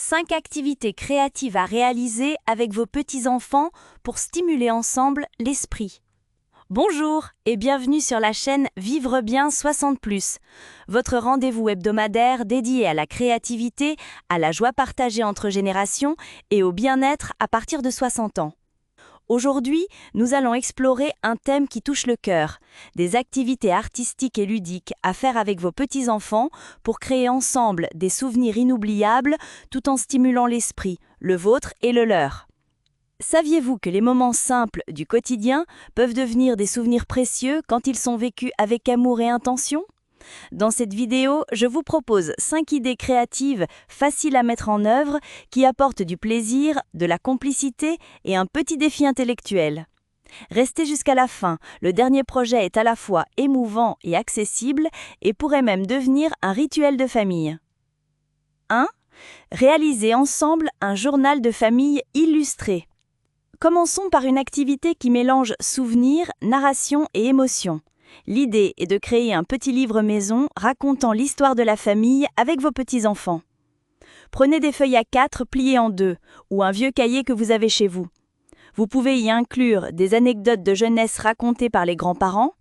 5 activités créatives à réaliser avec vos petits-enfants pour stimuler ensemble l'esprit. Bonjour et bienvenue sur la chaîne Vivre bien 60+, votre rendez-vous hebdomadaire dédié à la créativité, à la joie partagée entre générations et au bien-être à partir de 60 ans. Aujourd'hui, nous allons explorer un thème qui touche le cœur, des activités artistiques et ludiques à faire avec vos petits-enfants pour créer ensemble des souvenirs inoubliables tout en stimulant l'esprit, le vôtre et le leur. Saviez-vous que les moments simples du quotidien peuvent devenir des souvenirs précieux quand ils sont vécus avec amour et intention ? Dans cette vidéo, je vous propose 5 idées créatives faciles à mettre en œuvre qui apportent du plaisir, de la complicité et un petit défi intellectuel. Restez jusqu'à la fin, le dernier projet est à la fois émouvant et accessible et pourrait même devenir un rituel de famille. 1. Réalisez ensemble un journal de famille illustré. Commençons par une activité qui mélange souvenirs, narration et émotion. L'idée est de créer un petit livre maison racontant l'histoire de la famille avec vos petits-enfants. Prenez des feuilles A4 pliées en deux ou un vieux cahier que vous avez chez vous. Vous pouvez y inclure des anecdotes de jeunesse racontées par les grands-parents,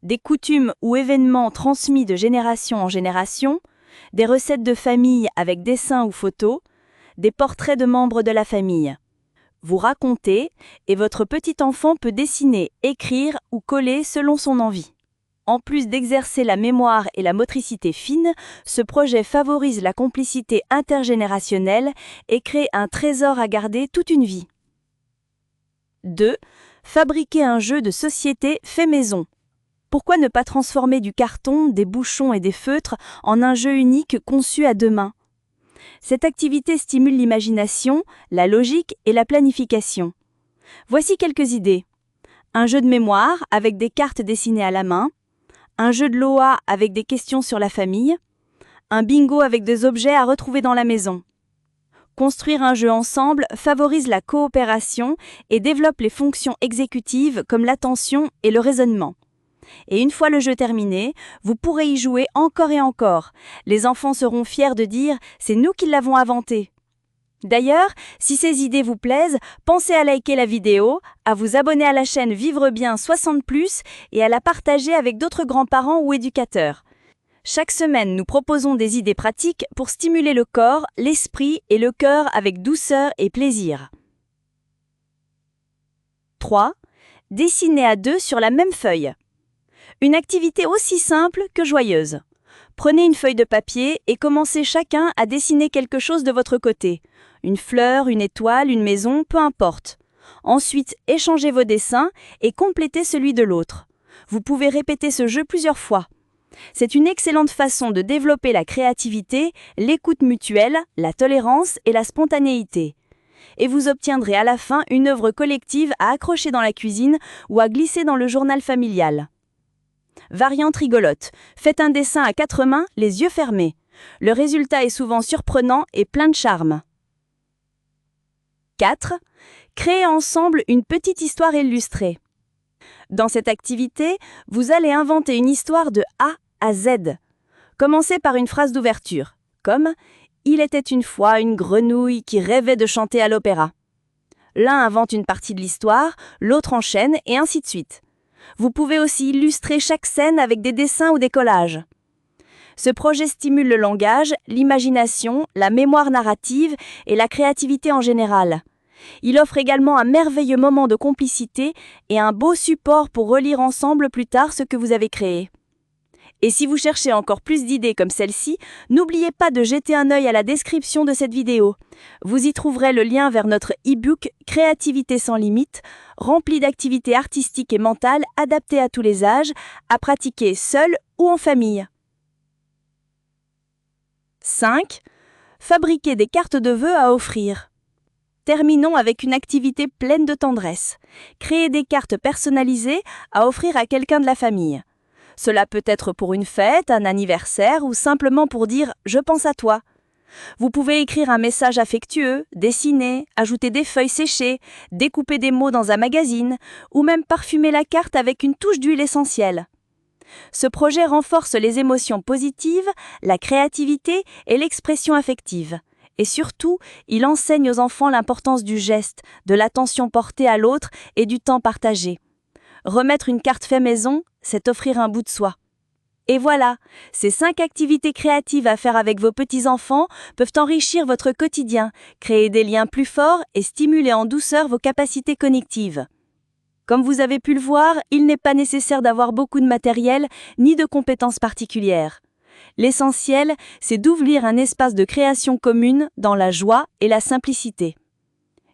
des coutumes ou événements transmis de génération en génération, des recettes de famille avec dessins ou photos, des portraits de membres de la famille. Vous racontez et votre petit enfant peut dessiner, écrire ou coller selon son envie. En plus d'exercer la mémoire et la motricité fine, ce projet favorise la complicité intergénérationnelle et crée un trésor à garder toute une vie. 2. Fabriquer un jeu de société fait maison. Pourquoi ne pas transformer du carton, des bouchons et des feutres en un jeu unique conçu à deux mains ? Cette activité stimule l'imagination, la logique et la planification. Voici quelques idées. Un jeu de mémoire avec des cartes dessinées à la main, un jeu de Loa avec des questions sur la famille, un bingo avec des objets à retrouver dans la maison. Construire un jeu ensemble favorise la coopération et développe les fonctions exécutives comme l'attention et le raisonnement. Et une fois le jeu terminé, vous pourrez y jouer encore et encore. Les enfants seront fiers de dire « c'est nous qui l'avons inventé ». D'ailleurs, si ces idées vous plaisent, pensez à liker la vidéo, à vous abonner à la chaîne Vivre bien 60+, et à la partager avec d'autres grands-parents ou éducateurs. Chaque semaine, nous proposons des idées pratiques pour stimuler le corps, l'esprit et le cœur avec douceur et plaisir. 3. Dessiner à deux sur la même feuille. Une activité aussi simple que joyeuse. Prenez une feuille de papier et commencez chacun à dessiner quelque chose de votre côté. Une fleur, une étoile, une maison, peu importe. Ensuite, échangez vos dessins et complétez celui de l'autre. Vous pouvez répéter ce jeu plusieurs fois. C'est une excellente façon de développer la créativité, l'écoute mutuelle, la tolérance et la spontanéité. Et vous obtiendrez à la fin une œuvre collective à accrocher dans la cuisine ou à glisser dans le journal familial. Variante rigolote. Faites un dessin à 4 mains, les yeux fermés. Le résultat est souvent surprenant et plein de charme. 4. Créez ensemble une petite histoire illustrée. Dans cette activité, vous allez inventer une histoire de A à Z. Commencez par une phrase d'ouverture, comme « Il était une fois une grenouille qui rêvait de chanter à l'opéra ». L'un invente une partie de l'histoire, l'autre enchaîne et ainsi de suite. Vous pouvez aussi illustrer chaque scène avec des dessins ou des collages. Ce projet stimule le langage, l'imagination, la mémoire narrative et la créativité en général. Il offre également un merveilleux moment de complicité et un beau support pour relire ensemble plus tard ce que vous avez créé. Et si vous cherchez encore plus d'idées comme celle-ci, n'oubliez pas de jeter un œil à la description de cette vidéo. Vous y trouverez le lien vers notre e-book « Créativité sans limite », rempli d'activités artistiques et mentales adaptées à tous les âges, à pratiquer seul ou en famille. 5. Fabriquer des cartes de vœux à offrir. Terminons avec une activité pleine de tendresse. Créer des cartes personnalisées à offrir à quelqu'un de la famille. Cela peut être pour une fête, un anniversaire ou simplement pour dire « je pense à toi ». Vous pouvez écrire un message affectueux, dessiner, ajouter des feuilles séchées, découper des mots dans un magazine ou même parfumer la carte avec une touche d'huile essentielle. Ce projet renforce les émotions positives, la créativité et l'expression affective. Et surtout, il enseigne aux enfants l'importance du geste, de l'attention portée à l'autre et du temps partagé. Remettre une carte fait maison, c'est offrir un bout de soi. Et voilà, ces 5 activités créatives à faire avec vos petits-enfants peuvent enrichir votre quotidien, créer des liens plus forts et stimuler en douceur vos capacités connectives. Comme vous avez pu le voir, il n'est pas nécessaire d'avoir beaucoup de matériel ni de compétences particulières. L'essentiel, c'est d'ouvrir un espace de création commune dans la joie et la simplicité.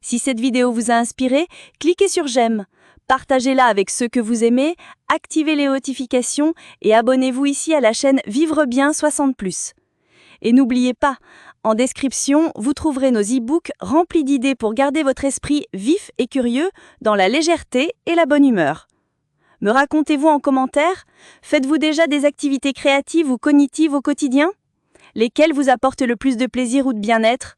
Si cette vidéo vous a inspiré, cliquez sur j'aime, partagez-la avec ceux que vous aimez, activez les notifications et abonnez-vous ici à la chaîne Vivre Bien 60+. Et n'oubliez pas, en description, vous trouverez nos e-books remplis d'idées pour garder votre esprit vif et curieux dans la légèreté et la bonne humeur. Me racontez-vous en commentaire, faites-vous déjà des activités créatives ou cognitives au quotidien? Lesquelles vous apportent le plus de plaisir ou de bien-être?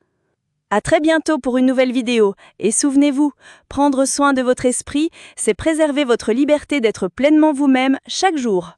À très bientôt pour une nouvelle vidéo, et souvenez-vous, prendre soin de votre esprit, c'est préserver votre liberté d'être pleinement vous-même chaque jour.